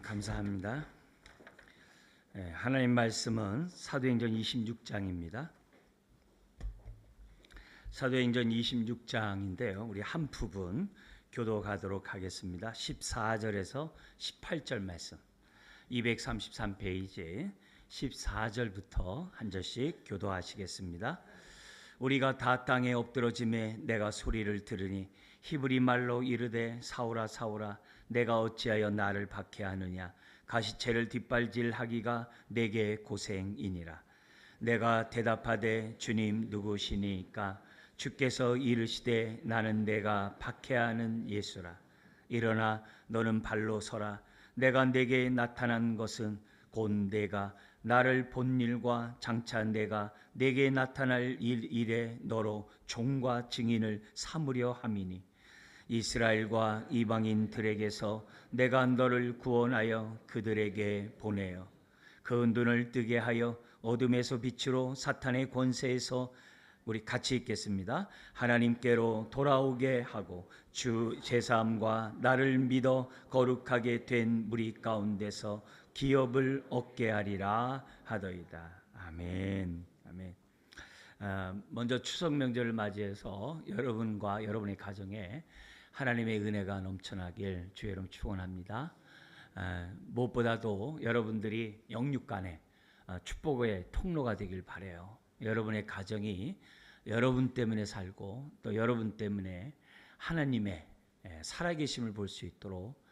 감사합니다. 하나님 말씀은 사도행전 26장입니다. 사도행전 26장인데요. 우리 한 부분 교도가도록 하겠습니다. 14절에서 18절 말씀, 233페이지 14절부터 한 절씩 교도하시겠습니다. 우리가 다 땅에 엎드러짐에 내가 소리를 들으니 히브리 말로 이르되 사울아 사울아 내가 어찌하여 나를 박해하느냐. 가시체를 뒷발질하기가 내게 고생이니라. 내가 대답하되 주님 누구시니까. 주께서 이르시되 나는 내가 박해하는 예수라. 일어나 너는 발로 서라. 내가 내게 나타난 것은 곧 내가 나를 본 일과 장차 내가 내게 나타날 일에 너로 종과 증인을 삼으려 함이니 이스라엘과 이방인들에게서 내가 너를 구원하여 그들에게 보내어 그 눈을 뜨게 하여 어둠에서 빛으로 사탄의 권세에서 우리 같이 읽겠습니다. 하나님께로 돌아오게 하고 주 제사함과 나를 믿어 거룩하게 된 무리 가운데서 기업을 얻게 하리라 하더이다. 아멘. 아멘. 먼저 추석 명절을 맞이해서 여러분과 여러분의 가정에 하나님의 은혜가 넘쳐나길 주의 이름 축원합니다. 무엇보다도 여러분들이 영육간에 축복의 통로가 되길 바라요. 여러분의 가정이 여러분 때문에 살고 또 여러분 때문에 하나님의 살아계심을 볼 수 있도록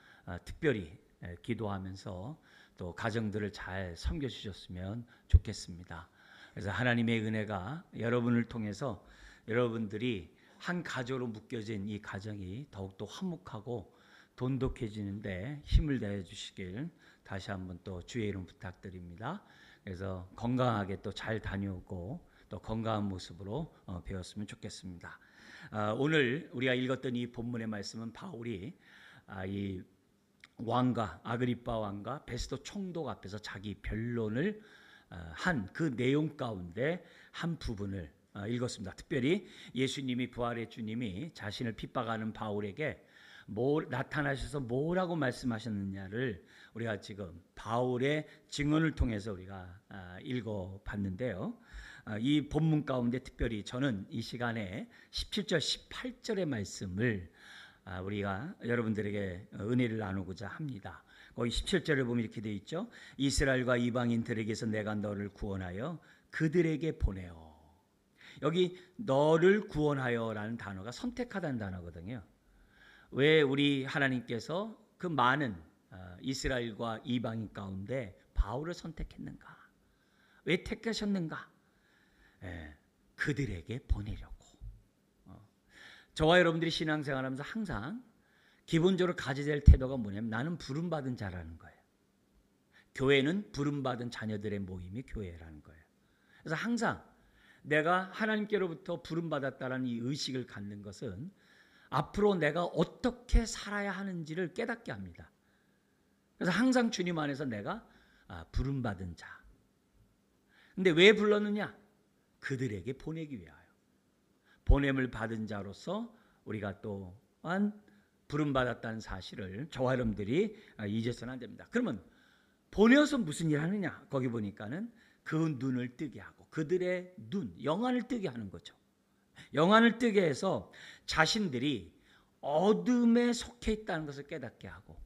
특별히 기도하면서 또 가정들을 잘 섬겨주셨으면 좋겠습니다. 그래서 하나님의 은혜가 여러분을 통해서 여러분들이 한 가족으로 묶여진 이 가정이 더욱더 화목하고 돈독해지는데 힘을 내어 주시길 다시 한번 또 주의 이름 부탁드립니다. 그래서 건강하게 또 잘 다녀오고 또 건강한 모습으로 배웠으면 좋겠습니다. 오늘 우리가 읽었던 이 본문의 말씀은 바울이 이 왕과 아그리빠 왕과 베스도 총독 앞에서 자기 변론을 한 그 내용 가운데 한 부분을 읽었습니다. 특별히 예수님이 부활의 주님이 자신을 핍박하는 바울에게 나타나셔서 뭐라고 말씀하셨느냐를 우리가 지금 바울의 증언을 통해서 우리가 읽어봤는데요. 이 본문 가운데 특별히 저는 이 시간에 17절 18절의 말씀을 우리가 여러분들에게 은혜를 나누고자 합니다. 거기 17절을 보면 이렇게 되어 있죠. 이스라엘과 이방인들에게서 내가 너를 구원하여 그들에게 보내어. 여기 너를 구원하여라는 단어가 선택하다는 단어거든요. 왜 우리 하나님께서 그 많은 이스라엘과 이방인 가운데 바울을 선택했는가? 왜 택하셨는가? 그들에게 보내려고. 저와 여러분들이 신앙생활하면서 항상 기본적으로 가져야 될 태도가 뭐냐면 나는 부름받은 자라는 거예요. 교회는 부름받은 자녀들의 모임이 교회라는 거예요. 그래서 항상 내가 하나님께로부터 부름받았다는 이 의식을 갖는 것은 앞으로 내가 어떻게 살아야 하는지를 깨닫게 합니다. 그래서 항상 주님 안에서 내가 부름받은 자. 근데 왜 불렀느냐? 그들에게 보내기 위하여. 보냄을 받은 자로서 우리가 또한 부름받았다는 사실을 저와 여러분들이 잊어서는 안 됩니다. 그러면 보내어서 무슨 일 하느냐? 거기 보니까는 그 눈을 뜨게 하고 그들의 눈, 영안을 뜨게 하는 거죠. 영안을 뜨게 해서 자신들이 어둠에 속해 있다는 것을 깨닫게 하고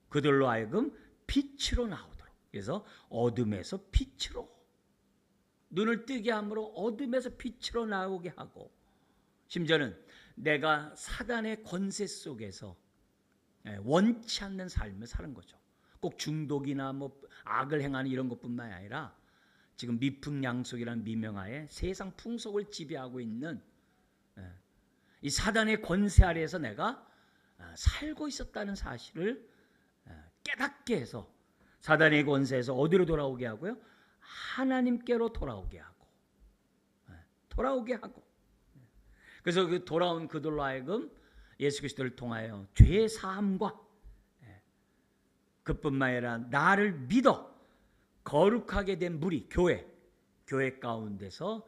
그들로 하여금 빛으로 나오도록. 그래서 어둠에서 빛으로 눈을 뜨게 함으로 어둠에서 빛으로 나오게 하고 심지어는 내가 사단의 권세 속에서 원치 않는 삶을 사는 거죠. 꼭 중독이나 악을 행하는 이런 것뿐만 아니라 지금 미풍양속이라는 미명하에 세상 풍속을 지배하고 있는 이 사단의 권세 아래에서 내가 살고 있었다는 사실을 깨닫게 해서 사단의 권세에서 어디로 돌아오게 하고요? 하나님께로 돌아오게 하고 그래서 그 돌아온 그들로 하여금 예수 그리스도를 통하여 죄의 사함과 그뿐만 아니라 나를 믿어 거룩하게 된 무리 교회 가운데서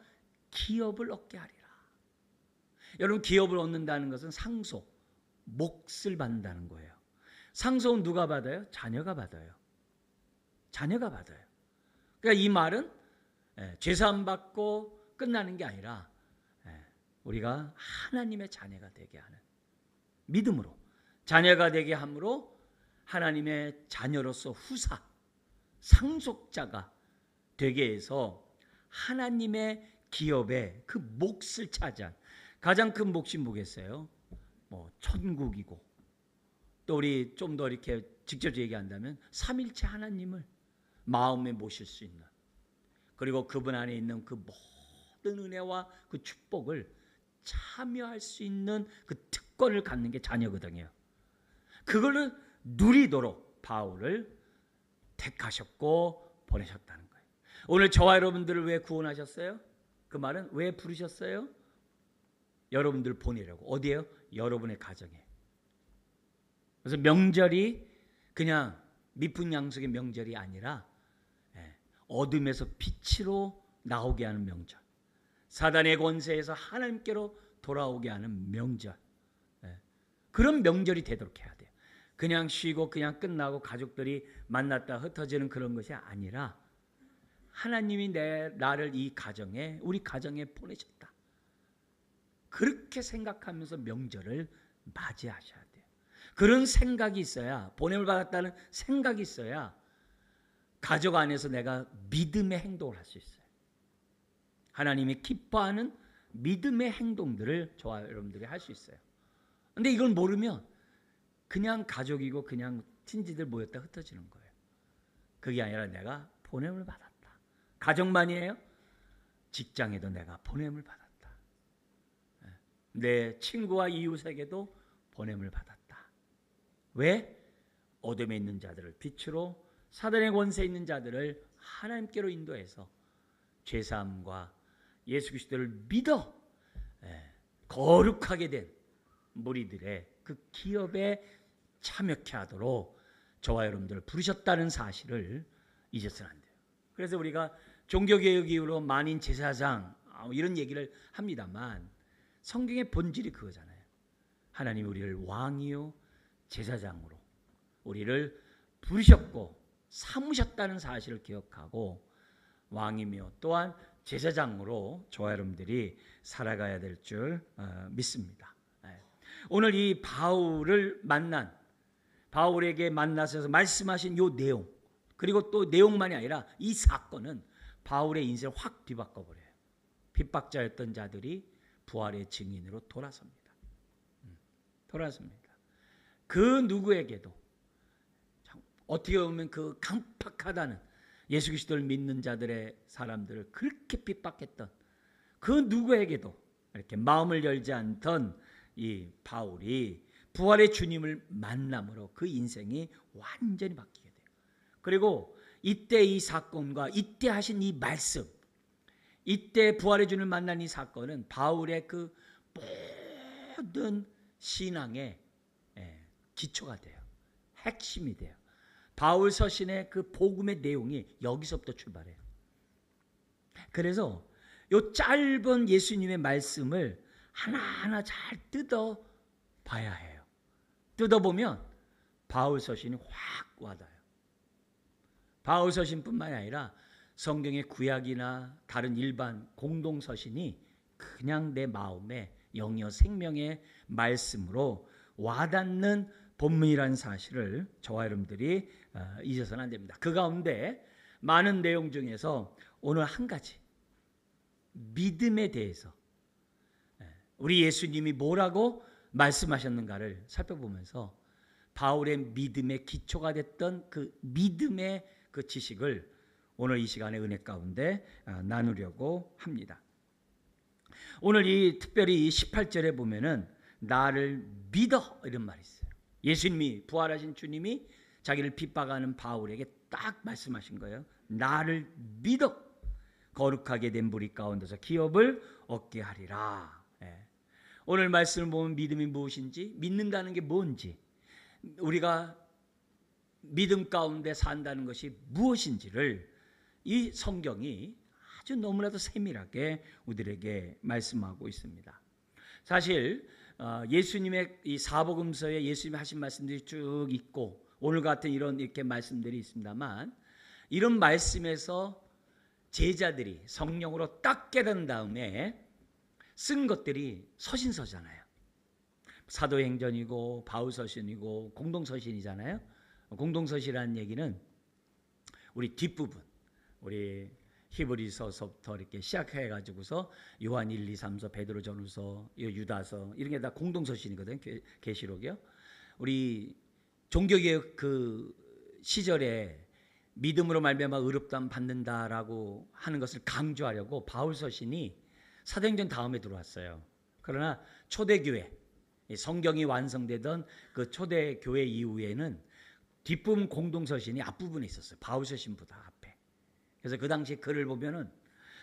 기업을 얻게 하리라. 여러분 기업을 얻는다는 것은 상속, 몫을 받는다는 거예요. 상속은 누가 받아요? 자녀가 받아요. 자녀가 받아요. 그러니까 이 말은 죄사함 받고 끝나는 게 아니라 우리가 하나님의 자녀가 되게 하는 믿음으로 자녀가 되게 함으로 하나님의 자녀로서 후사 상속자가 되게 해서 하나님의 기업의 그 몫을 차지한 가장 큰 몫이 뭐겠어요? 천국이고 또 우리 좀 더 이렇게 직접 얘기한다면 삼일체 하나님을 마음에 모실 수 있는 그리고 그분 안에 있는 그 모든 은혜와 그 축복을 참여할 수 있는 그 특권을 갖는 게 자녀거든요. 그걸 누리도록 바울을 택하셨고 보내셨다는 거예요. 오늘 저와 여러분들을 왜 구원하셨어요? 그 말은 왜 부르셨어요? 여러분들 보내려고. 어디에요? 여러분의 가정에. 그래서 명절이 그냥 미풍양속의 명절이 아니라 어둠에서 빛으로 나오게 하는 명절, 사단의 권세에서 하나님께로 돌아오게 하는 명절, 그런 명절이 되도록 해야 돼요. 그냥 쉬고 그냥 끝나고 가족들이 만났다 흩어지는 그런 것이 아니라 하나님이 나를 이 가정에 우리 가정에 보내셨다. 그렇게 생각하면서 명절을 맞이하셔야 돼요. 그런 생각이 있어야 보냄을 받았다는 생각이 있어야 가족 안에서 내가 믿음의 행동을 할 수 있어요. 하나님이 기뻐하는 믿음의 행동들을 저와 여러분들이 할 수 있어요. 근데 이걸 모르면 그냥 가족이고 그냥 친지들 모였다 흩어지는 거예요. 그게 아니라 내가 보냄을 받았다. 가정만이에요? 직장에도 내가 보냄을 받았다. 내 친구와 이웃에게도 보냄을 받았다. 왜? 어둠에 있는 자들을 빛으로 사단의 권세에 있는 자들을 하나님께로 인도해서 죄사함과 예수 그리스도를 믿어 거룩하게 된 무리들의 그 기업에 참여케 하도록 저와 여러분들을 부르셨다는 사실을 잊어서는 안 돼요. 그래서 우리가 종교개혁 이후로 만인 제사장 이런 얘기를 합니다만 성경의 본질이 그거잖아요. 하나님이 우리를 왕이요 제사장으로 우리를 부르셨고 삼으셨다는 사실을 기억하고 왕이며 또한 제사장으로 저와 여러분들이 살아가야 될 줄 믿습니다. 오늘 이 바울에게 만나서 말씀하신 이 내용 그리고 또 내용만이 아니라 이 사건은 바울의 인생을 확 뒤바꿔버려요. 핍박자였던 자들이 부활의 증인으로 돌아섭니다. 그 누구에게도 어떻게 보면 그 강팍하다는 예수 그리스도를 믿는 자들의 사람들을 그렇게 핍박했던 그 누구에게도 이렇게 마음을 열지 않던 이 바울이 부활의 주님을 만남으로 그 인생이 완전히 바뀌게 돼요. 그리고 이때 이 사건과 이때 하신 이 말씀, 이때 부활의 주님을 만난 이 사건은 바울의 그 모든 신앙의 기초가 돼요. 핵심이 돼요. 바울 서신의 그 복음의 내용이 여기서부터 출발해요. 그래서 이 짧은 예수님의 말씀을 하나하나 잘 뜯어 봐야 해요. 뜯어보면 바울 서신이 확 와닿아요. 바울 서신뿐만이 아니라 성경의 구약이나 다른 일반 공동 서신이 그냥 내 마음에 영여 생명의 말씀으로 와닿는 본문이라는 사실을 저와 여러분들이 잊어서는 안 됩니다. 그 가운데 많은 내용 중에서 오늘 한 가지 믿음에 대해서 우리 예수님이 뭐라고 말씀하셨는가를 살펴보면서 바울의 믿음의 기초가 됐던 그 믿음의 그 지식을 오늘 이 시간의 은혜 가운데 나누려고 합니다. 오늘 이 특별히 18절에 보면은 나를 믿어 이런 말이 있어요. 예수님이 부활하신 주님이 자기를 핍박하는 바울에게 딱 말씀하신 거예요. 나를 믿어 거룩하게 된 무리 가운데서 기업을 얻게 하리라. 오늘 말씀을 보면 믿음이 무엇인지 믿는다는 게 뭔지 우리가 믿음 가운데 산다는 것이 무엇인지를 이 성경이 아주 너무나도 세밀하게 우리에게 말씀하고 있습니다. 사실 예수님의 이 사복음서에 예수님이 하신 말씀들이 쭉 있고 오늘 같은 이렇게 말씀들이 있습니다만, 이런 말씀에서 제자들이 성령으로 딱 깨달은 다음에 쓴 것들이 서신서잖아요. 사도행전이고 바울서신이고 공동서신이잖아요. 공동서신이라는 얘기는 우리 뒷부분, 우리 히브리서서부터 이렇게 시작해 가지고서 요한 1, 2, 3서, 베드로전후서, 유다서 이런 게 다 공동서신이거든. 계시록이요. 우리 종교개혁 그 시절에 믿음으로 말미암아 의롭다함 받는다라고 하는 것을 강조하려고 바울서신이 사도행전 다음에 들어왔어요. 그러나 초대교회, 성경이 완성되던 그 초대교회 이후에는 뒷부분 공동서신이 앞부분에 있었어요. 바울서신보다 앞에. 그래서 그 당시 글을 보면은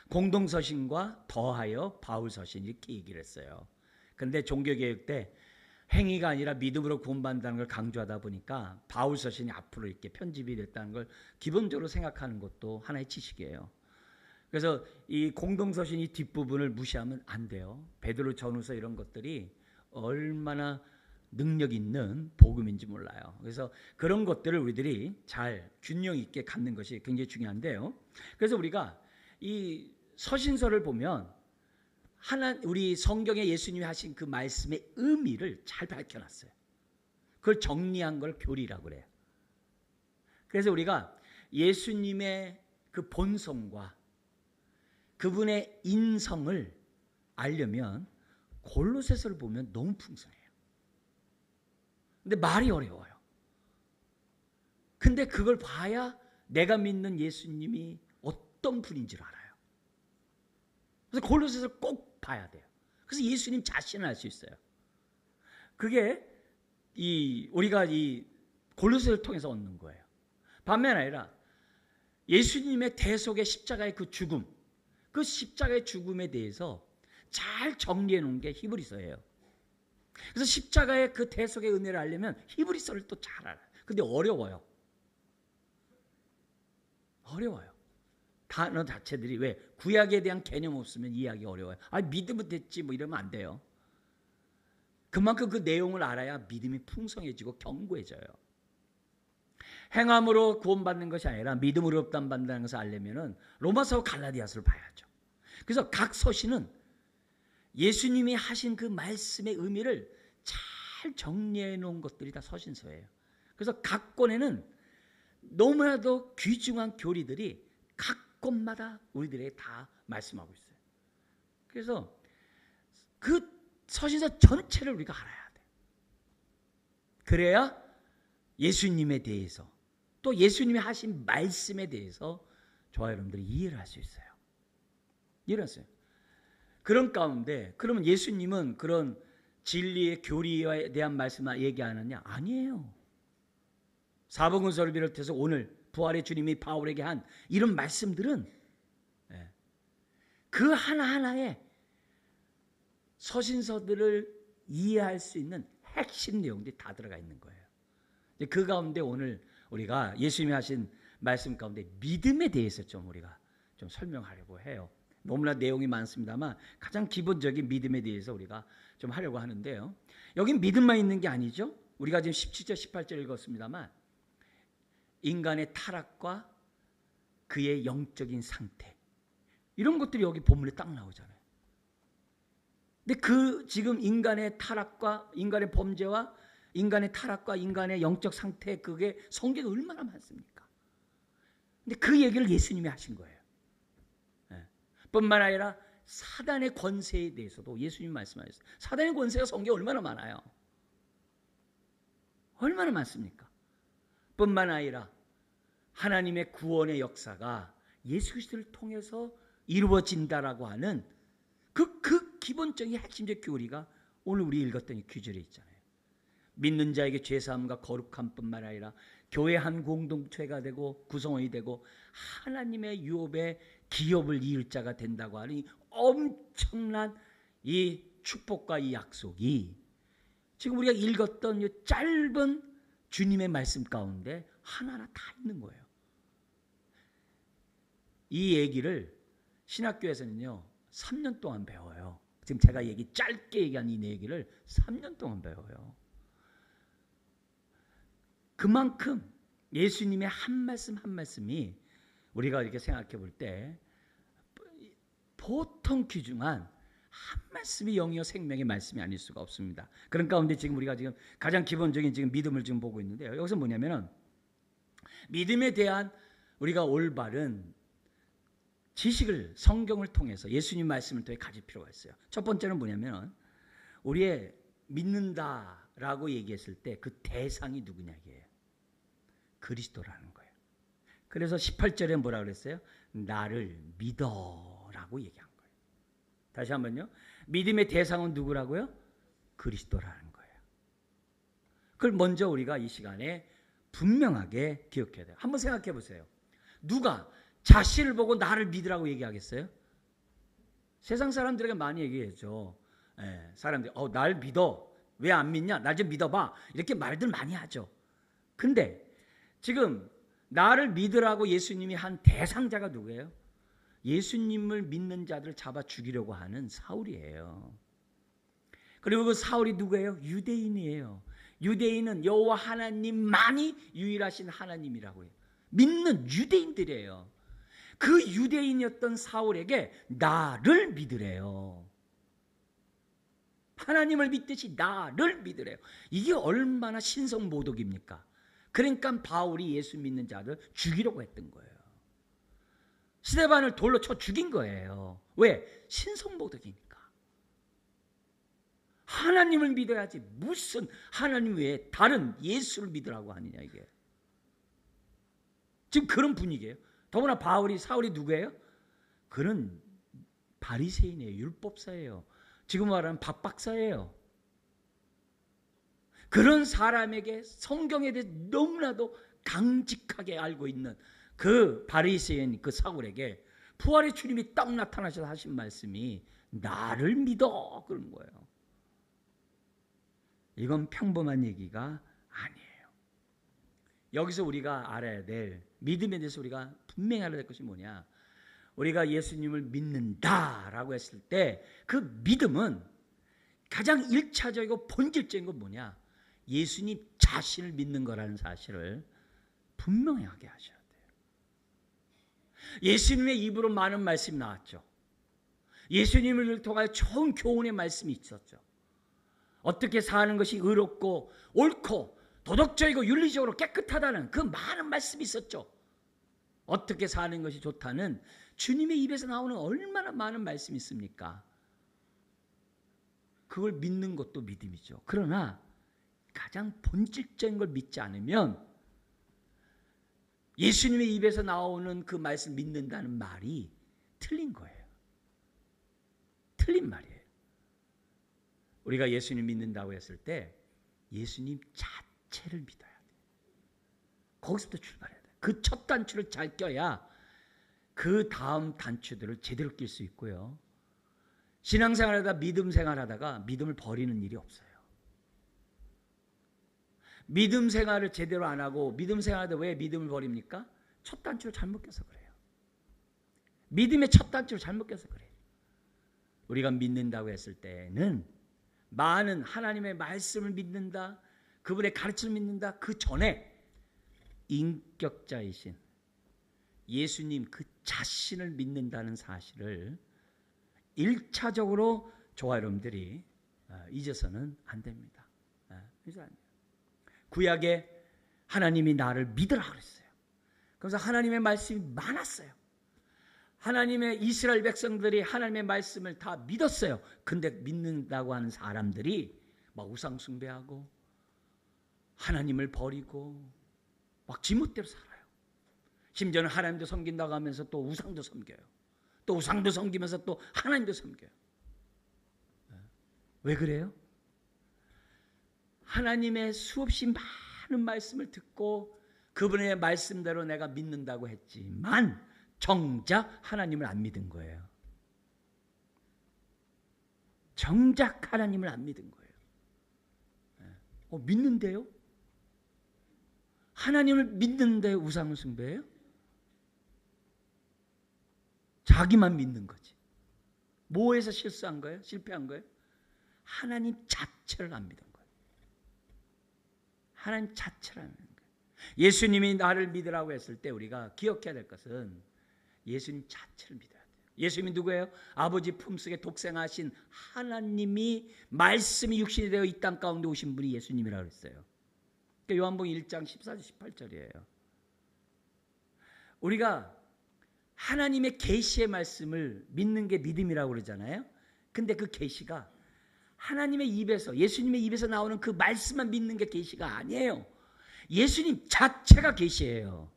공동서신과 더하여 바울서신 이렇게 얘기를 했어요. 그런데 종교개혁 때 행위가 아니라 믿음으로 구원받는다는 걸 강조하다 보니까 바울서신이 앞으로 이렇게 편집이 됐다는 걸 기본적으로 생각하는 것도 하나의 지식이에요. 그래서 이 공동서신 이 뒷부분을 무시하면 안 돼요. 베드로 전후서 이런 것들이 얼마나 능력 있는 복음인지 몰라요. 그래서 그런 것들을 우리들이 잘 균형 있게 갖는 것이 굉장히 중요한데요. 그래서 우리가 이 서신서를 보면 우리 성경에 예수님이 하신 그 말씀의 의미를 잘 밝혀놨어요. 그걸 정리한 걸 교리라고 그래요. 그래서 우리가 예수님의 그 본성과 그분의 인성을 알려면 골로새서를 보면 너무 풍성해요. 근데 말이 어려워요. 근데 그걸 봐야 내가 믿는 예수님이 어떤 분인지를 알아요. 그래서 골로새서를 꼭 봐야 돼요. 그래서 예수님 자신을 알 수 있어요. 그게 우리가 이 골로새서를 통해서 얻는 거예요. 반면 아니라 예수님의 대속의 십자가의 그 죽음, 그 십자가의 죽음에 대해서 잘 정리해 놓은 게 히브리서예요. 그래서 십자가의 그 대속의 은혜를 알려면 히브리서를 또 잘 알아요. 근데 어려워요. 단어 자체들이 왜 구약에 대한 개념 없으면 이해하기 어려워요. 믿으면 됐지 뭐 이러면 안 돼요. 그만큼 그 내용을 알아야 믿음이 풍성해지고 견고해져요. 행함으로 구원받는 것이 아니라 믿음으로 의롭다함 받는다는 것을 알려면은 로마서와 갈라디아서를 봐야죠. 그래서 각 서신은 예수님이 하신 그 말씀의 의미를 잘 정리해 놓은 것들이 다 서신서예요. 그래서 각 권에는 너무나도 귀중한 교리들이 각 곳마다 우리들에게 다 말씀하고 있어요. 그래서 그 서신서 전체를 우리가 알아야 돼요. 그래야 예수님에 대해서 또 예수님이 하신 말씀에 대해서 저와 여러분들이 이해를 할 수 있어요. 이해했어요. 그런 가운데 그러면 예수님은 그런 진리의 교리에 대한 말씀을 얘기하느냐? 아니에요. 사복음서를 비롯해서 오늘 부활의 주님이 바울에게 한 이런 말씀들은 그 하나하나의 서신서들을 이해할 수 있는 핵심 내용들이 다 들어가 있는 거예요. 그 가운데 오늘 우리가 예수님이 하신 말씀 가운데 믿음에 대해서 좀 우리가 좀 설명하려고 해요. 너무나 내용이 많습니다만 가장 기본적인 믿음에 대해서 우리가 좀 하려고 하는데요. 여긴 믿음만 있는 게 아니죠. 우리가 지금 17절 18절 읽었습니다만 인간의 타락과 그의 영적인 상태 이런 것들이 여기 본문에 딱 나오잖아요. 근데 지금 인간의 타락과 인간의 범죄와 인간의 타락과 인간의 영적 상태 그게 성경에 얼마나 많습니까? 근데 그 얘기를 예수님이 하신 거예요. 뿐만 아니라 사단의 권세에 대해서도 예수님이 말씀하셨어요. 사단의 권세가 성경에 얼마나 많아요. 얼마나 많습니까? 뿐만 아니라 하나님의 구원의 역사가 예수 그리스도를 통해서 이루어진다라고 하는 그 기본적인 핵심적 교리가 오늘 우리 읽었던 이 규절에 있잖아요. 믿는 자에게 죄사함과 거룩함뿐만 아니라 교회 한 공동체가 되고 구성원이 되고 하나님의 유업의 기업을 이을 자가 된다고 하는 이 엄청난 이 축복과 이 약속이 지금 우리가 읽었던 이 짧은 주님의 말씀 가운데 하나하나 다 있는 거예요. 이 얘기를 신학교에서는요 3년 동안 배워요. 지금 제가 짧게 얘기한 이 얘기를 3년 동안 배워요. 그만큼 예수님의 한 말씀 한 말씀이 우리가 이렇게 생각해 볼 때 보통 귀중한 한 말씀이 영이요 생명의 말씀이 아닐 수가 없습니다. 그런 가운데 지금 우리가 지금 가장 기본적인 지금 믿음을 지금 보고 있는데요. 여기서 뭐냐면은 믿음에 대한 우리가 올바른 지식을 성경을 통해서 예수님 말씀을 통해 가질 필요가 있어요. 첫 번째는 뭐냐면 우리의 믿는다라고 얘기했을 때 그 대상이 누구냐 이게요. 그리스도라는 거예요. 그래서 18절에 뭐라 그랬어요? 나를 믿어라고 얘기한 거예요. 다시 한번요. 믿음의 대상은 누구라고요? 그리스도라는 거예요. 그걸 먼저 우리가 이 시간에 분명하게 기억해야 돼요. 한번 생각해 보세요. 누가 자신을 보고 나를 믿으라고 얘기하겠어요? 세상 사람들에게 많이 얘기해죠. 사람들이 날 믿어. 왜 안 믿냐? 날 좀 믿어봐. 이렇게 말들 많이 하죠. 근데 지금 나를 믿으라고 예수님이 한 대상자가 누구예요? 예수님을 믿는 자들을 잡아 죽이려고 하는 사울이에요. 그리고 그 사울이 누구예요? 유대인이에요. 유대인은 여호와 하나님만이 유일하신 하나님이라고 해요. 믿는 유대인들이에요. 그 유대인이었던 사울에게 나를 믿으래요. 하나님을 믿듯이 나를 믿으래요. 이게 얼마나 신성모독입니까? 그러니까 바울이 예수 믿는 자들 죽이려고 했던 거예요. 스데반을 돌로 쳐 죽인 거예요. 왜? 신성모독이니까. 하나님을 믿어야지 무슨 하나님 외에 다른 예수를 믿으라고 하느냐 이게. 지금 그런 분위기예요. 더구나 사울이 누구예요? 그는 바리새인이에요. 율법사예요. 지금 말하는 박박사예요. 그런 사람에게 성경에 대해 너무나도 강직하게 알고 있는 그 바리새인 그 사울에게 부활의 주님이 딱 나타나셔서 하신 말씀이 나를 믿어 그런 거예요. 이건 평범한 얘기가 아니에요. 여기서 우리가 알아야 될 믿음에 대해서 우리가 분명히 알아야 될 것이 뭐냐? 우리가 예수님을 믿는다라고 했을 때 그 믿음은 가장 1차적이고 본질적인 건 뭐냐? 예수님 자신을 믿는 거라는 사실을 분명하게 하셔야 돼요. 예수님의 입으로 많은 말씀이 나왔죠. 예수님을 통하여 좋은 교훈의 말씀이 있었죠. 어떻게 사는 것이 의롭고 옳고 도덕적이고 윤리적으로 깨끗하다는 그 많은 말씀이 있었죠. 어떻게 사는 것이 좋다는 주님의 입에서 나오는 얼마나 많은 말씀이 있습니까? 그걸 믿는 것도 믿음이죠. 그러나 가장 본질적인 걸 믿지 않으면 예수님의 입에서 나오는 그 말씀 믿는다는 말이 틀린 거예요. 틀린 말이에요. 우리가 예수님 믿는다고 했을 때 예수님 자체를 믿어야 돼요. 거기서부터 출발해야 돼요. 그 첫 단추를 잘 껴야 그 다음 단추들을 제대로 낄 수 있고요. 신앙생활하다 믿음 생활하다가 믿음을 버리는 일이 없어요. 믿음 생활을 제대로 안 하고 믿음 생활하다 왜 믿음을 버립니까? 첫 단추를 잘못 껴서 그래요. 믿음의 첫 단추를 잘못 껴서 그래요. 우리가 믿는다고 했을 때는 많은 하나님의 말씀을 믿는다, 그분의 가르침을 믿는다, 그 전에 인격자이신 예수님 그 자신을 믿는다는 사실을 1차적으로 저와 여러분들이 잊어서는 안 됩니다. 구약에 하나님이 나를 믿으라 그랬어요. 그래서 하나님의 말씀이 많았어요. 하나님의 이스라엘 백성들이 하나님의 말씀을 다 믿었어요. 근데 믿는다고 하는 사람들이 막 우상 숭배하고 하나님을 버리고 막 지멋대로 살아요. 심지어는 하나님도 섬긴다고 하면서 또 우상도 섬겨요. 또 우상도 섬기면서 또 하나님도 섬겨요. 왜 그래요? 하나님의 수없이 많은 말씀을 듣고 그분의 말씀대로 내가 믿는다고 했지만 정작 하나님을 안 믿은 거예요. 정작 하나님을 안 믿은 거예요. 믿는데요? 하나님을 믿는데 우상을 숭배해요? 자기만 믿는 거지. 뭐에서 실수한 거예요? 실패한 거예요? 하나님 자체를 안 믿은 거예요. 하나님 자체를 안 믿은 거예요. 예수님이 나를 믿으라고 했을 때 우리가 기억해야 될 것은 예수님 자체를 믿어야 돼요. 예수님이 누구예요? 아버지 품속에 독생하신 하나님이 말씀이 육신이 되어 이 땅 가운데 오신 분이 예수님이라고 했어요. 요한복음 1장 14절 18절이에요. 우리가 하나님의 계시의 말씀을 믿는 게 믿음이라고 그러잖아요. 근데 그 계시가 하나님의 입에서, 예수님의 입에서 나오는 그 말씀만 믿는 게 계시가 아니에요. 예수님 자체가 계시예요.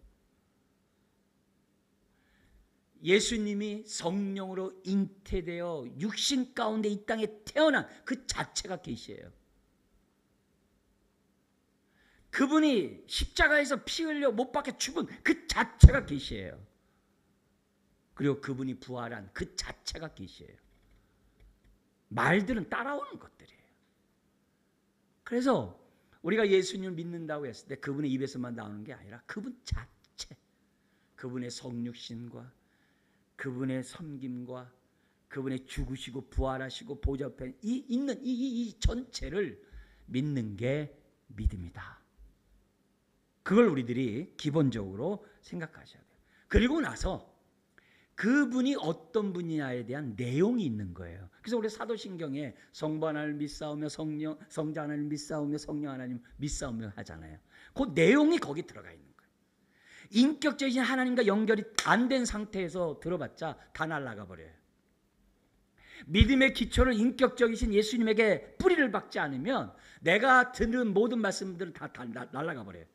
예수님이 성령으로 잉태되어 육신 가운데 이 땅에 태어난 그 자체가 계시예요. 그분이 십자가에서 피 흘려 못 박혀 죽은 그 자체가 계시예요. 그리고 그분이 부활한 그 자체가 계시예요. 말들은 따라오는 것들이에요. 그래서 우리가 예수님을 믿는다고 했을 때 그분의 입에서만 나오는 게 아니라 그분 자체, 그분의 성육신과 그분의 섬김과 그분의 죽으시고 부활하시고 보좌 옆에 있는 이 전체를 믿는 게 믿음이다. 그걸 우리들이 기본적으로 생각하셔야 돼요. 그리고 나서 그분이 어떤 분이냐에 대한 내용이 있는 거예요. 그래서 우리 사도신경에 성부 하나님을 믿사오며 성자 하나님을 믿사오며 성령 하나님을 믿사오며 하잖아요. 그 내용이 거기 들어가 있는 거예요. 인격적인 하나님과 연결이 안 된 상태에서 들어봤자 다 날아가 버려요. 믿음의 기초를 인격적이신 예수님에게 뿌리를 박지 않으면 내가 듣는 모든 말씀들은 다 날아가 버려요.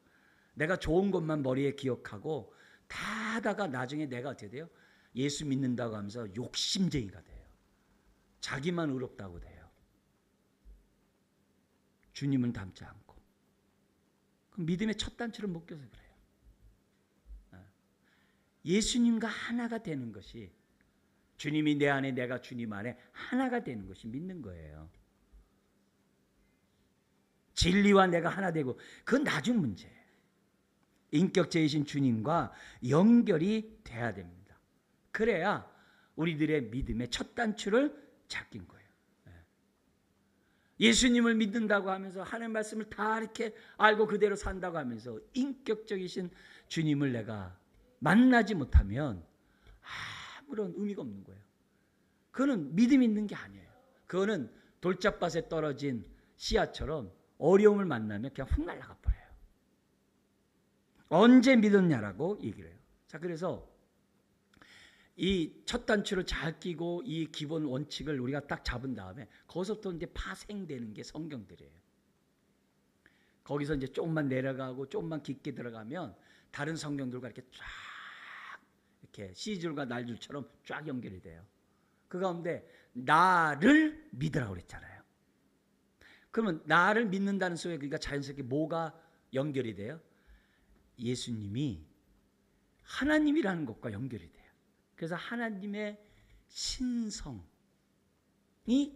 내가 좋은 것만 머리에 기억하고 다 하다가 나중에 내가 어떻게 돼요? 예수 믿는다고 하면서 욕심쟁이가 돼요. 자기만 의롭다고 돼요. 주님은 닮지 않고. 그럼 믿음의 첫 단추를 못 껴서 그래요. 예수님과 하나가 되는 것이, 주님이 내 안에 내가 주님 안에 하나가 되는 것이 믿는 거예요. 진리와 내가 하나 되고, 그건 나중 문제예요. 인격체이신 주님과 연결이 돼야 됩니다. 그래야 우리들의 믿음의 첫 단추를 잡긴 거예요. 예수님을 믿는다고 하면서 하나님 말씀을 다 이렇게 알고 그대로 산다고 하면서 인격적이신 주님을 내가 만나지 못하면 아무런 의미가 없는 거예요. 그거는 믿음 있는 게 아니에요. 그거는 돌짝밭에 떨어진 씨앗처럼 어려움을 만나면 그냥 훅 날아가 버려요. 언제 믿었냐라고 얘기를 해요. 자, 그래서 이 첫 단추를 잘 끼고 이 기본 원칙을 우리가 딱 잡은 다음에 거기서부터 이제 파생되는 게 성경들이에요. 거기서 이제 조금만 내려가고 조금만 깊게 들어가면 다른 성경들과 이렇게 쫙 이렇게 C줄과 날줄처럼 쫙 연결이 돼요. 그 가운데 나를 믿으라고 그랬잖아요. 그러면 나를 믿는다는 소리에 그러니까 자연스럽게 뭐가 연결이 돼요? 예수님이 하나님이라는 것과 연결이 돼요. 그래서 하나님의 신성이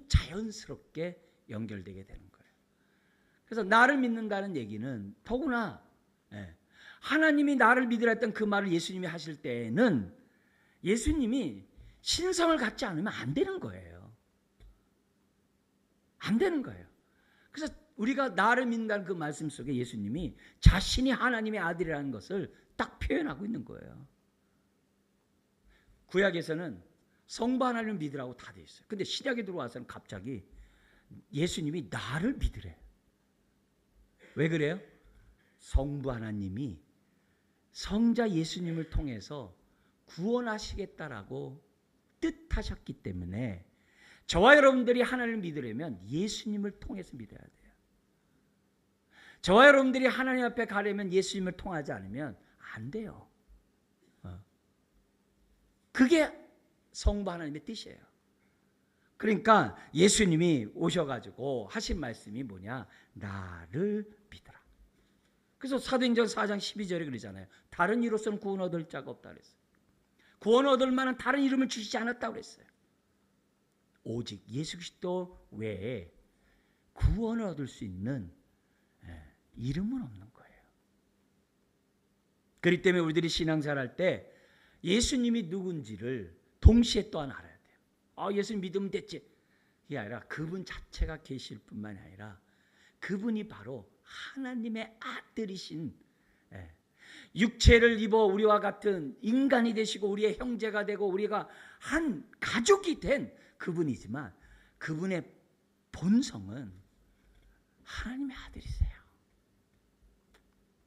자연스럽게 연결되게 되는 거예요. 그래서 나를 믿는다는 얘기는 더구나 하나님이 나를 믿으라 했던 그 말을 예수님이 하실 때에는 예수님이 신성을 갖지 않으면 안 되는 거예요. 안 되는 거예요. 그래서 우리가 나를 믿는다는 그 말씀 속에 예수님이 자신이 하나님의 아들이라는 것을 딱 표현하고 있는 거예요. 구약에서는 성부 하나님을 믿으라고 다 되어 있어요. 근데 신약에 들어와서는 갑자기 예수님이 나를 믿으래. 왜 그래요? 성부 하나님이 성자 예수님을 통해서 구원하시겠다라고 뜻하셨기 때문에 저와 여러분들이 하나님을 믿으려면 예수님을 통해서 믿어야 돼요. 저와 여러분들이 하나님 앞에 가려면 예수님을 통하지 않으면 안 돼요. 그게 성부 하나님의 뜻이에요. 그러니까 예수님이 오셔가지고 하신 말씀이 뭐냐? 나를 믿어라. 그래서 사도행전 4장 12절에 그러잖아요. 다른 이로서는 구원 얻을 자가 없다 그랬어요. 구원 얻을 만한 다른 이름을 주시지 않았다고 그랬어요. 오직 예수 그리스도 외에 구원을 얻을 수 있는 이름은 없는 거예요. 그렇기 때문에 우리들이 신앙생활 할 때 예수님이 누군지를 동시에 또한 알아야 돼요. 예수님 믿으면 됐지. 이게 아니라 그분 자체가 계실 뿐만이 아니라 그분이 바로 하나님의 아들이신, 육체를 입어 우리와 같은 인간이 되시고 우리의 형제가 되고 우리가 한 가족이 된 그분이지만 그분의 본성은 하나님의 아들이세요.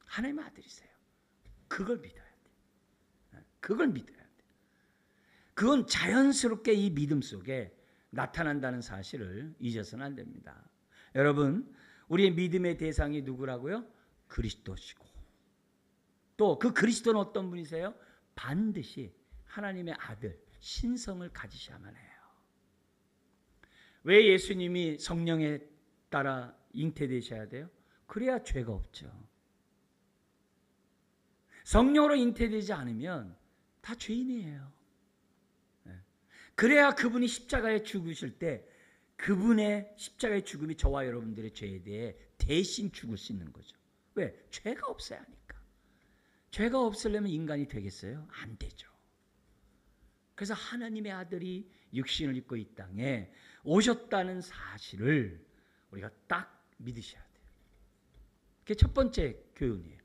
하나님의 아들이세요. 그걸 믿어야 돼. 그걸 믿어야 돼. 그건 자연스럽게 이 믿음 속에 나타난다는 사실을 잊어서는 안 됩니다. 여러분, 우리의 믿음의 대상이 누구라고요? 그리스도시고, 또 그 그리스도는 어떤 분이세요? 반드시 하나님의 아들, 신성을 가지셔야만 해요. 왜 예수님이 성령에 따라 잉태되셔야 돼요? 그래야 죄가 없죠. 성령으로 잉태되지 않으면 다 죄인이에요. 그래야 그분이 십자가에 죽으실 때 그분의 십자가의 죽음이 저와 여러분들의 죄에 대해 대신 죽을 수 있는 거죠. 왜? 죄가 없어야 하니까. 죄가 없으려면 인간이 되겠어요? 안 되죠. 그래서 하나님의 아들이 육신을 입고 이 땅에 오셨다는 사실을 우리가 딱 믿으셔야 돼요. 그게 첫 번째 교훈이에요.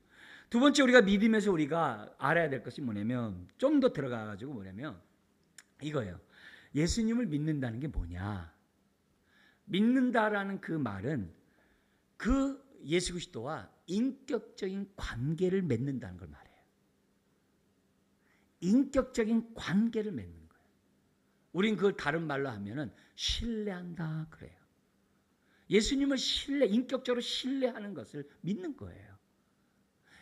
두 번째, 우리가 믿으면서 우리가 알아야 될 것이 뭐냐면, 좀 더 들어가가지고 뭐냐면 이거예요. 예수님을 믿는다는 게 뭐냐? 믿는다라는 그 말은 그 예수 그리스도와 인격적인 관계를 맺는다는 걸 말해요. 인격적인 관계를 맺는 거예요. 우린 그걸 다른 말로 하면은 신뢰한다 그래요. 예수님을 인격적으로 신뢰하는 것을 믿는 거예요.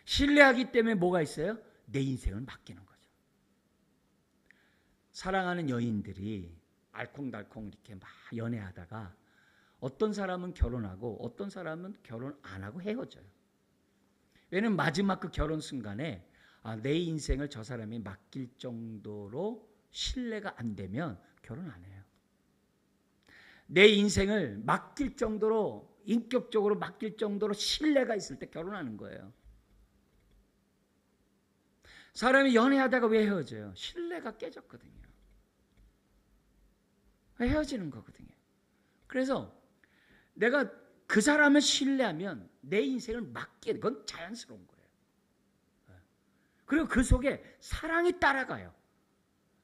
신뢰하기 때문에 뭐가 있어요? 내 인생을 맡기는 거죠. 사랑하는 여인들이 알콩달콩 이렇게 막 연애하다가 어떤 사람은 결혼하고 어떤 사람은 결혼 안 하고 헤어져요. 왜냐면 마지막 그 결혼 순간에 내 인생을 저 사람이 맡길 정도로 신뢰가 안 되면 결혼 안 해요. 내 인생을 맡길 정도로, 인격적으로 맡길 정도로 신뢰가 있을 때 결혼하는 거예요. 사람이 연애하다가 왜 헤어져요? 신뢰가 깨졌거든요. 헤어지는 거거든요. 그래서 내가 그 사람을 신뢰하면 내 인생을 맡기는 건 자연스러운 거예요. 그리고 그 속에 사랑이 따라가요.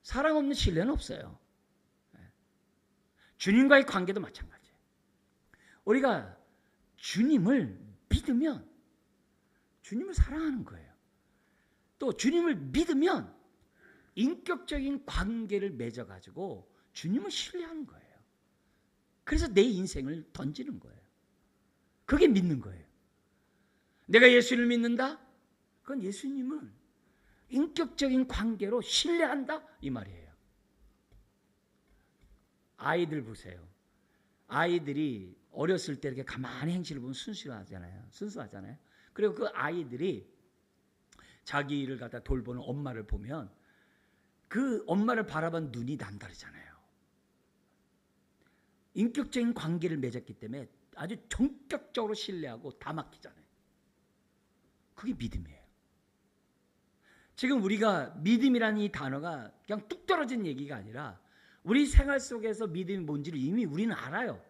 사랑 없는 신뢰는 없어요. 주님과의 관계도 마찬가지예요. 우리가 주님을 믿으면 주님을 사랑하는 거예요. 또 주님을 믿으면 인격적인 관계를 맺어가지고 주님을 신뢰하는 거예요. 그래서 내 인생을 던지는 거예요. 그게 믿는 거예요. 내가 예수를 믿는다? 그건 예수님을 인격적인 관계로 신뢰한다? 이 말이에요. 아이들 보세요. 아이들이 어렸을 때 이렇게 가만히 행실을 보면 순수하잖아요. 그리고 그 아이들이 자기를 갖다 돌보는 엄마를 보면 그 엄마를 바라본 눈이 남다르잖아요. 인격적인 관계를 맺었기 때문에 아주 전격적으로 신뢰하고 다 맡기잖아요. 그게 믿음이에요. 지금 우리가 믿음이라는 이 단어가 그냥 뚝 떨어진 얘기가 아니라 우리 생활 속에서 믿음이 뭔지를 이미 우리는 알아요.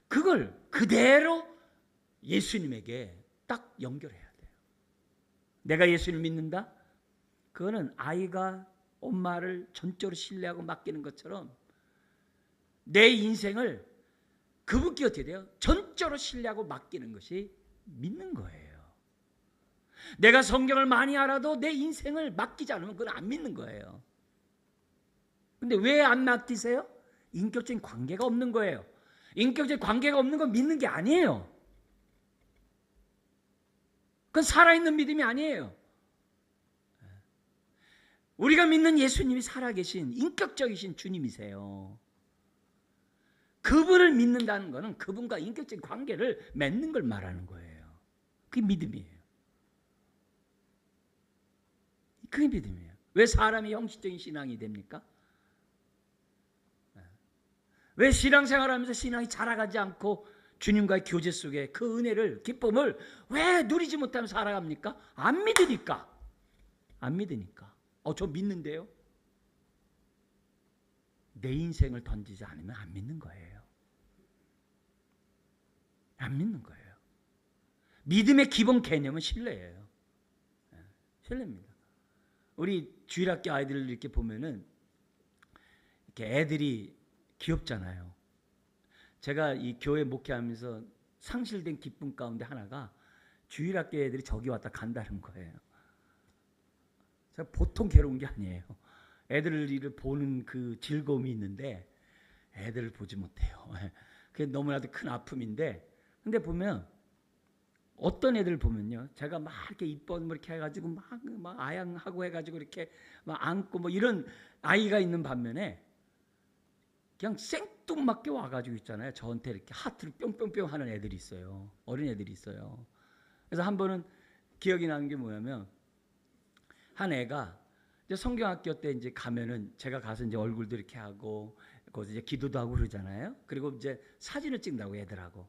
그걸 그대로 예수님에게 딱 연결해야 돼요. 내가 예수를 믿는다? 그거는 아이가 엄마를 전적으로 신뢰하고 맡기는 것처럼 내 인생을 그분께 어떻게 돼요? 전적으로 신뢰하고 맡기는 것이 믿는 거예요. 내가 성경을 많이 알아도 내 인생을 맡기지 않으면 그건 안 믿는 거예요. 근데 왜 안 맡기세요? 인격적인 관계가 없는 거예요. 인격적인 관계가 없는 건 믿는 게 아니에요. 그건 살아있는 믿음이 아니에요. 우리가 믿는 예수님이 살아계신 인격적이신 주님이세요. 그분을 믿는다는 것은 그분과 인격적인 관계를 맺는 걸 말하는 거예요. 그게 믿음이에요. 그게 믿음이에요. 왜 사람이 형식적인 신앙이 됩니까? 왜 신앙생활하면서 신앙이 자라가지 않고 주님과의 교제 속에 그 은혜를, 기쁨을 왜 누리지 못하며 살아갑니까? 안 믿으니까. 안 믿으니까. 저 믿는데요? 내 인생을 던지지 않으면 안 믿는 거예요. 안 믿는 거예요. 믿음의 기본 개념은 신뢰예요. 신뢰입니다. 우리 주일학교 아이들을 이렇게 보면은 이렇게 애들이 귀엽잖아요. 제가 이 교회 목회하면서 상실된 기쁨 가운데 하나가 주일학교 애들이 저기 왔다 간다는 거예요. 제가 보통 괴로운 게 아니에요. 애들을 보는 그 즐거움이 있는데 애들을 보지 못해요. 그게 너무나도 큰 아픔인데, 근데 보면 어떤 애들 보면요, 제가 막 이렇게 이뻐 뭐 이렇게 해가지고 막 아양하고 해가지고 이렇게 막 안고 뭐 이런 아이가 있는 반면에 그냥 생뚱맞게 와가지고 있잖아요. 저한테 이렇게 하트를 뿅뿅뿅 하는 애들이 있어요. 어린 애들이 있어요. 그래서 한 번은 기억이 나는 게 뭐냐면, 한 애가 이제 성경학교 때 이제 가면은 제가 가서 이제 얼굴도 이렇게 하고 거기서 이제 기도도 하고 그러잖아요. 그리고 이제 사진을 찍는다고 애들하고.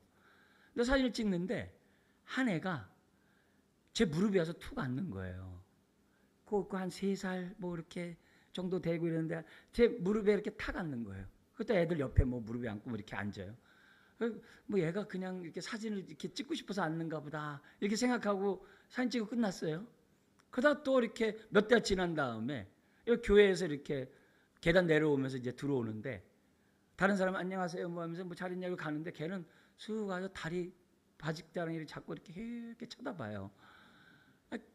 근데 사진을 찍는데 한 애가 제 무릎에 와서 툭 앉는 거예요. 그 한 3살 뭐 이렇게 정도 되고 이러는데 제 무릎에 이렇게 탁 앉는 거예요. 그때 애들 옆에 뭐 무릎에 앉고 뭐 이렇게 앉아요. 뭐 얘가 그냥 이렇게 사진을 이렇게 찍고 싶어서 앉는가 보다 이렇게 생각하고 사진 찍고 끝났어요. 그러다 또 이렇게 몇 달 지난 다음에 교회에서 이렇게 계단 내려오면서 이제 들어오는데 다른 사람 안녕하세요 뭐 하면서 뭐 잘 있냐고 가는데 걔는 쑥 가서 다리 바짓다랑이를 잡고 이렇게 쳐다봐요.